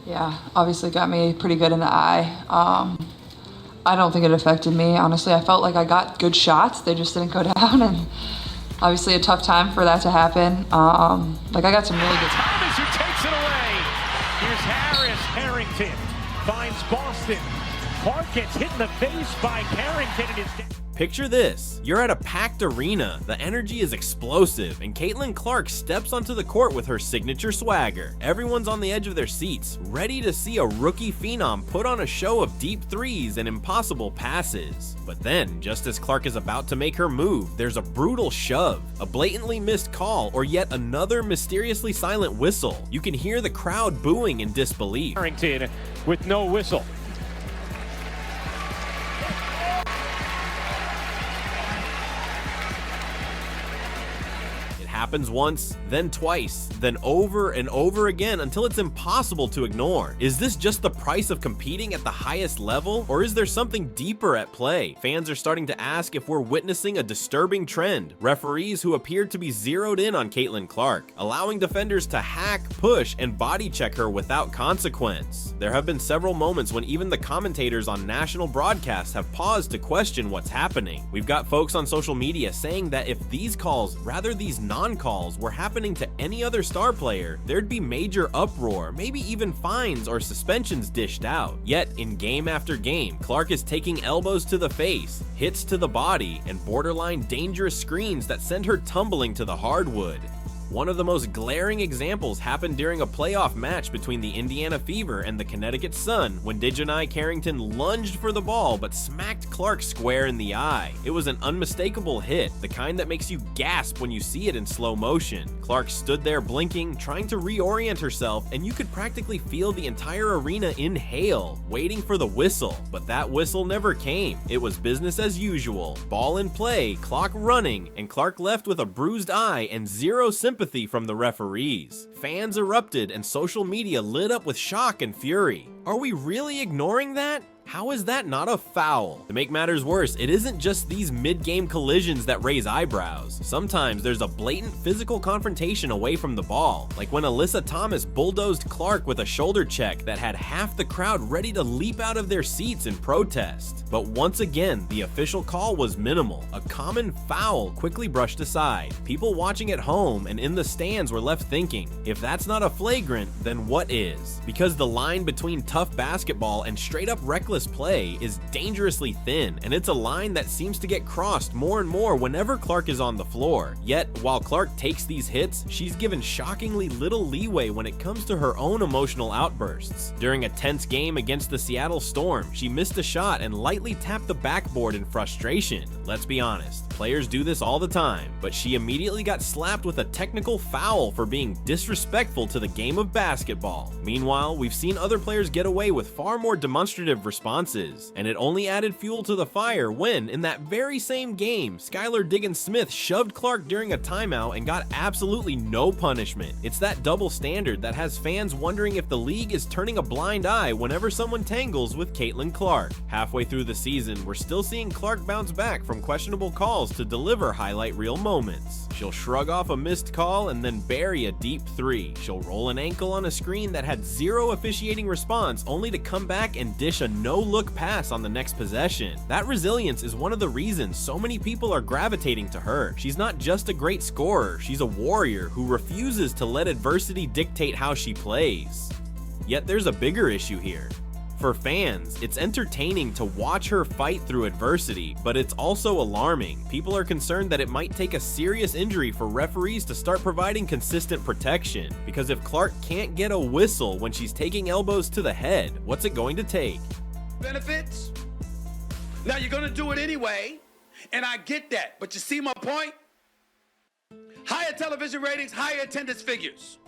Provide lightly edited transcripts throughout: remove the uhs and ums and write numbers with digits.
Yeah, obviously got me pretty good in the eye. I don't think it affected me. Honestly, I felt like I got good shots. They just didn't go down, and obviously a tough time for that to happen. Like I got some really good time. Thomas who takes it away. Here's Harris. Harrington finds Boston. Clark gets hit in the face by Harrington and is. Picture this, you're at a packed arena, the energy is explosive, and Caitlin Clark steps onto the court with her signature swagger. Everyone's on the edge of their seats, ready to see a rookie phenom put on a show of deep threes and impossible passes. But then, just as Clark is about to make her move, there's a brutal shove, a blatantly missed call, or yet another mysteriously silent whistle. You can hear the crowd booing in disbelief. Harrington with no whistle. Happens once, then twice, then over and over again until it's impossible to ignore. Is this just the price of competing at the highest level, or is there something deeper at play? Fans are starting to ask if we're witnessing a disturbing trend. Referees who appeared to be zeroed in on Caitlin Clark, allowing defenders to hack, push, and body check her without consequence. There have been several moments when even the commentators on national broadcasts have paused to question what's happening. We've got folks on social media saying that if these calls, rather these non-calls, were happening to any other star player, there'd be major uproar, maybe even fines or suspensions dished out. Yet, in game after game, Clark is taking elbows to the face, hits to the body, and borderline dangerous screens that send her tumbling to the hardwood. One of the most glaring examples happened during a playoff match between the Indiana Fever and the Connecticut Sun when Dejanai Carrington lunged for the ball but smacked Clark square in the eye. It was an unmistakable hit, the kind that makes you gasp when you see it in slow motion. Clark stood there blinking, trying to reorient herself, and you could practically feel the entire arena inhale, waiting for the whistle. But that whistle never came. It was business as usual. Ball in play, clock running, and Clark left with a bruised eye and zero sympathy from the referees. Fans erupted and social media lit up with shock and fury. Are we really ignoring that? How is that not a foul? To make matters worse, it isn't just these mid-game collisions that raise eyebrows. Sometimes there's a blatant physical confrontation away from the ball, like when Alyssa Thomas bulldozed Clark with a shoulder check that had half the crowd ready to leap out of their seats in protest. But once again, the official call was minimal, a common foul quickly brushed aside. People watching at home and in the stands were left thinking, if that's not a flagrant, then what is? Because the line between tough basketball and straight up reckless play is dangerously thin, and it's a line that seems to get crossed more and more whenever Clark is on the floor. Yet, while Clark takes these hits, she's given shockingly little leeway when it comes to her own emotional outbursts. During a tense game against the Seattle Storm, she missed a shot and lightly tapped the backboard in frustration. Let's be honest, players do this all the time, but she immediately got slapped with a technical foul for being disrespectful to the game of basketball. Meanwhile, we've seen other players get away with far more demonstrative responses, and it only added fuel to the fire when, in that very same game, Skylar Diggins-Smith shoved Clark during a timeout and got absolutely no punishment. It's that double standard that has fans wondering if the league is turning a blind eye whenever someone tangles with Caitlin Clark. Halfway through the season, we're still seeing Clark bounce back from questionable calls to deliver highlight reel moments. She'll shrug off a missed call and then bury a deep three. She'll roll an ankle on a screen that had zero officiating response only to come back and dish a no-look pass on the next possession. That resilience is one of the reasons so many people are gravitating to her. She's not just a great scorer, she's a warrior who refuses to let adversity dictate how she plays. Yet there's a bigger issue here. For fans, it's entertaining to watch her fight through adversity, but it's also alarming. People are concerned that it might take a serious injury for referees to start providing consistent protection. Because if Clark can't get a whistle when she's taking elbows to the head, what's it going to take? Benefits? Now you're gonna do it anyway, and I get that, but you see my point? Higher television ratings, higher attendance figures.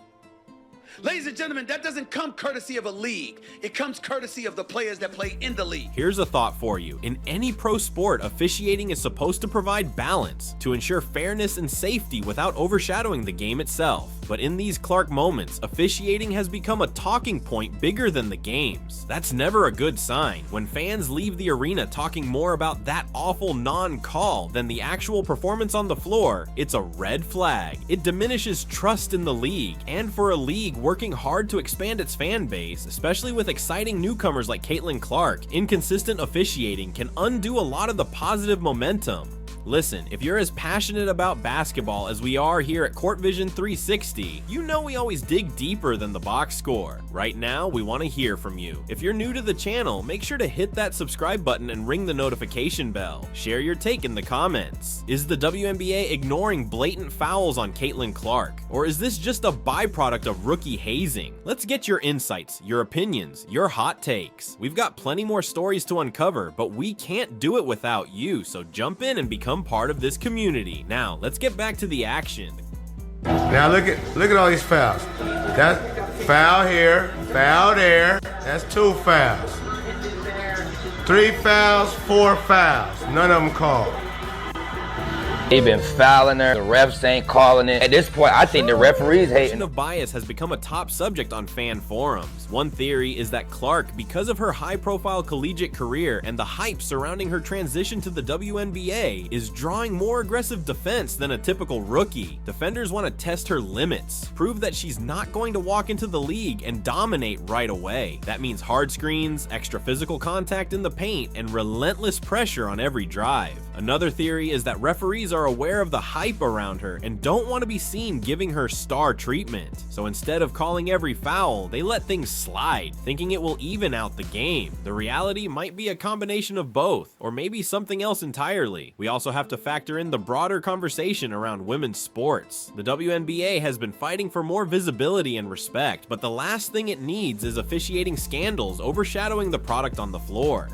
Ladies and gentlemen, that doesn't come courtesy of a league. It comes courtesy of the players that play in the league. Here's a thought for you. In any pro sport, officiating is supposed to provide balance to ensure fairness and safety without overshadowing the game itself. But in these Clark moments, officiating has become a talking point bigger than the games. That's never a good sign. When fans leave the arena talking more about that awful non-call than the actual performance on the floor, it's a red flag. It diminishes trust in the league, and for a league working hard to expand its fan base, especially with exciting newcomers like Caitlin Clark. Inconsistent officiating can undo a lot of the positive momentum. Listen, if you're as passionate about basketball as we are here at Court Vision 360, you know we always dig deeper than the box score. Right now, we want to hear from you. If you're new to the channel, make sure to hit that subscribe button and ring the notification bell. Share your take in the comments. Is the WNBA ignoring blatant fouls on Caitlin Clark? Or is this just a byproduct of rookie hazing? Let's get your insights, your opinions, your hot takes. We've got plenty more stories to uncover, but we can't do it without you, so jump in and become part of this community. Now, let's get back to the action. Now look at all these fouls. That's foul here, foul there. That's 2 fouls. 3 fouls, 4 fouls. None of them called. They've been fouling her. The refs ain't calling it. At this point, I think the referees hating. Of bias has become a top subject on fan forums. One theory is that Clark, because of her high-profile collegiate career and the hype surrounding her transition to the WNBA, is drawing more aggressive defense than a typical rookie. Defenders want to test her limits, prove that she's not going to walk into the league and dominate right away. That means hard screens, extra physical contact in the paint, and relentless pressure on every drive. Another theory is that referees are aware of the hype around her and don't want to be seen giving her star treatment. So instead of calling every foul, they let things slide, thinking it will even out the game. The reality might be a combination of both, or maybe something else entirely. We also have to factor in the broader conversation around women's sports. The WNBA has been fighting for more visibility and respect, but the last thing it needs is officiating scandals overshadowing the product on the floor.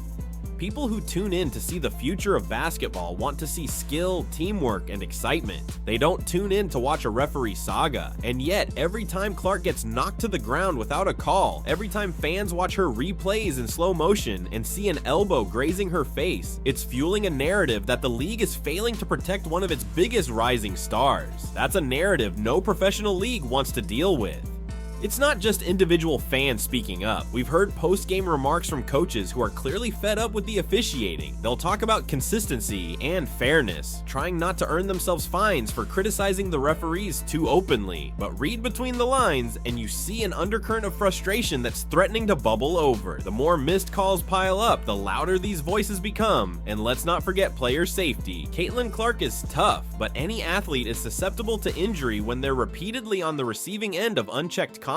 People who tune in to see the future of basketball want to see skill, teamwork, and excitement. They don't tune in to watch a referee saga. And yet, every time Clark gets knocked to the ground without a call, every time fans watch her replays in slow motion and see an elbow grazing her face, it's fueling a narrative that the league is failing to protect one of its biggest rising stars. That's a narrative no professional league wants to deal with. It's not just individual fans speaking up. We've heard post-game remarks from coaches who are clearly fed up with the officiating. They'll talk about consistency and fairness, trying not to earn themselves fines for criticizing the referees too openly. But read between the lines and you see an undercurrent of frustration that's threatening to bubble over. The more missed calls pile up, the louder these voices become. And let's not forget player safety. Caitlin Clark is tough, but any athlete is susceptible to injury when they're repeatedly on the receiving end of unchecked contact.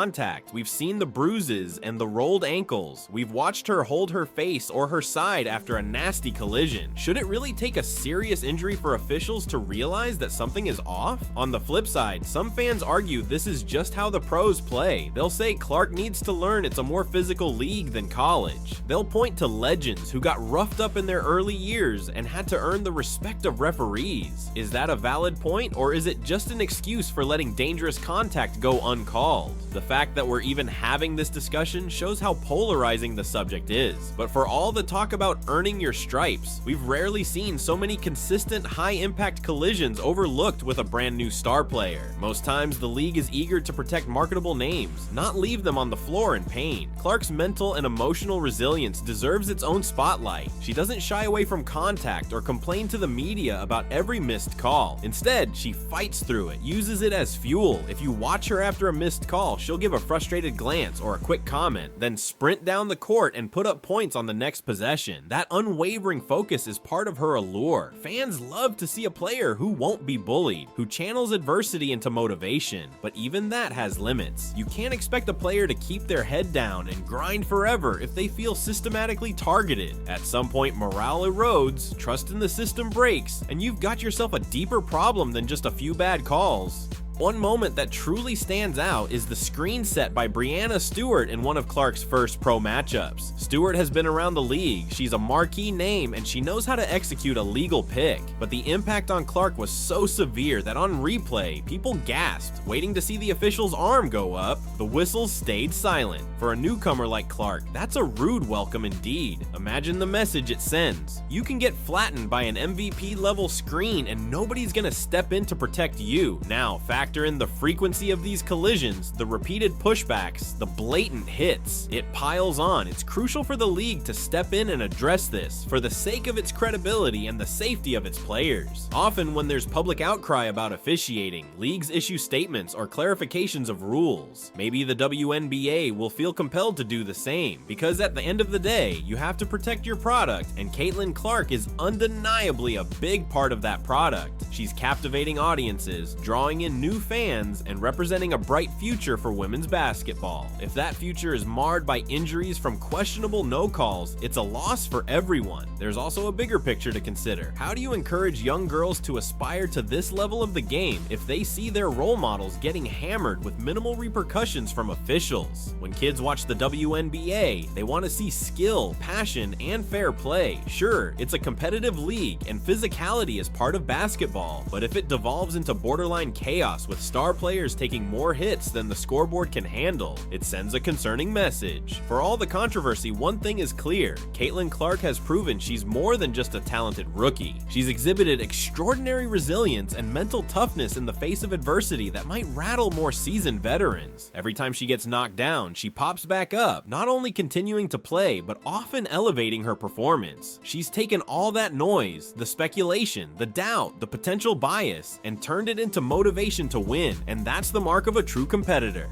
We've seen the bruises and the rolled ankles. We've watched her hold her face or her side after a nasty collision. Should it really take a serious injury for officials to realize that something is off? On the flip side, some fans argue this is just how the pros play. They'll say Clark needs to learn it's a more physical league than college. They'll point to legends who got roughed up in their early years and had to earn the respect of referees. Is that a valid point, or is it just an excuse for letting dangerous contact go uncalled? The fact that we're even having this discussion shows how polarizing the subject is. But for all the talk about earning your stripes, we've rarely seen so many consistent high-impact collisions overlooked with a brand new star player. Most times, the league is eager to protect marketable names, not leave them on the floor in pain. Clark's mental and emotional resilience deserves its own spotlight. She doesn't shy away from contact or complain to the media about every missed call. Instead, she fights through it, uses it as fuel. If you watch her after a missed call, she'll give a frustrated glance or a quick comment, then sprint down the court and put up points on the next possession. That unwavering focus is part of her allure. Fans love to see a player who won't be bullied, who channels adversity into motivation, but even that has limits. You can't expect a player to keep their head down and grind forever if they feel systematically targeted. At some point, morale erodes, trust in the system breaks, and you've got yourself a deeper problem than just a few bad calls. One moment that truly stands out is the screen set by Breanna Stewart in one of Clark's first pro matchups. Stewart has been around the league, she's a marquee name, and she knows how to execute a legal pick. But the impact on Clark was so severe that on replay, people gasped, waiting to see the official's arm go up. The whistles stayed silent. For a newcomer like Clark, that's a rude welcome indeed. Imagine the message it sends. You can get flattened by an MVP level screen and nobody's gonna step in to protect you. Now, factor Factor in the frequency of these collisions, the repeated pushbacks, the blatant hits. It piles on. It's crucial for the league to step in and address this for the sake of its credibility and the safety of its players. Often when there's public outcry about officiating, leagues issue statements or clarifications of rules. Maybe the WNBA will feel compelled to do the same, because at the end of the day, you have to protect your product, and Caitlin Clark is undeniably a big part of that product. She's captivating audiences, drawing in new fans, and representing a bright future for women's basketball. If that future is marred by injuries from questionable no-calls, it's a loss for everyone. There's also a bigger picture to consider. How do you encourage young girls to aspire to this level of the game if they see their role models getting hammered with minimal repercussions from officials? When kids watch the WNBA, they want to see skill, passion, and fair play. Sure, it's a competitive league and physicality is part of basketball, but if it devolves into borderline chaos with star players taking more hits than the scoreboard can handle, it sends a concerning message. For all the controversy, one thing is clear: Caitlin Clark has proven she's more than just a talented rookie. She's exhibited extraordinary resilience and mental toughness in the face of adversity that might rattle more seasoned veterans. Every time she gets knocked down, she pops back up, not only continuing to play, but often elevating her performance. She's taken all that noise, the speculation, the doubt, the potential bias, and turned it into motivation to win, and that's the mark of a true competitor.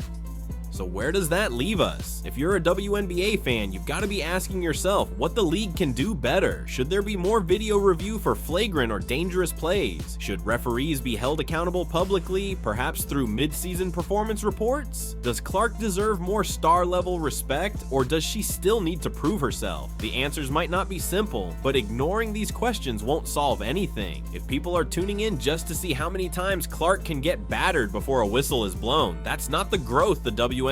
So where does that leave us? If you're a WNBA fan, you've got to be asking yourself what the league can do better. Should there be more video review for flagrant or dangerous plays? Should referees be held accountable publicly, perhaps through mid-season performance reports? Does Clark deserve more star-level respect, or does she still need to prove herself? The answers might not be simple, but ignoring these questions won't solve anything. If people are tuning in just to see how many times Clark can get battered before a whistle is blown, that's not the growth the WNBA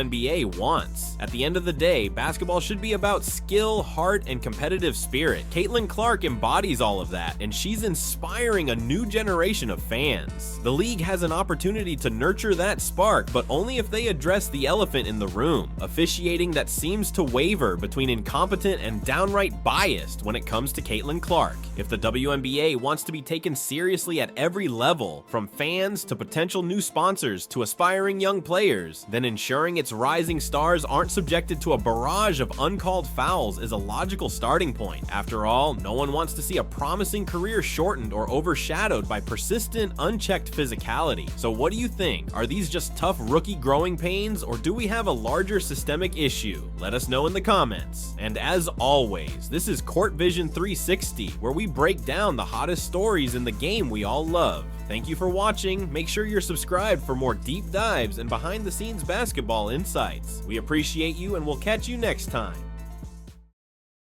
wants. At the end of the day, basketball should be about skill, heart, and competitive spirit. Caitlin Clark embodies all of that, and she's inspiring a new generation of fans. The league has an opportunity to nurture that spark, but only if they address the elephant in the room: officiating that seems to waver between incompetent and downright biased when it comes to Caitlin Clark. If the WNBA wants to be taken seriously at every level, from fans to potential new sponsors to aspiring young players, then ensuring its rising stars aren't subjected to a barrage of uncalled fouls is a logical starting point. After all, no one wants to see a promising career shortened or overshadowed by persistent, unchecked physicality. So what do you think? Are these just tough rookie growing pains, or do we have a larger systemic issue? Let us know in the comments. And as always, this is Court Vision 360, where we break down the hottest stories in the game we all love. Thank you for watching. Make sure you're subscribed for more deep dives and behind the scenes basketball insights. We appreciate you, and we'll catch you next time.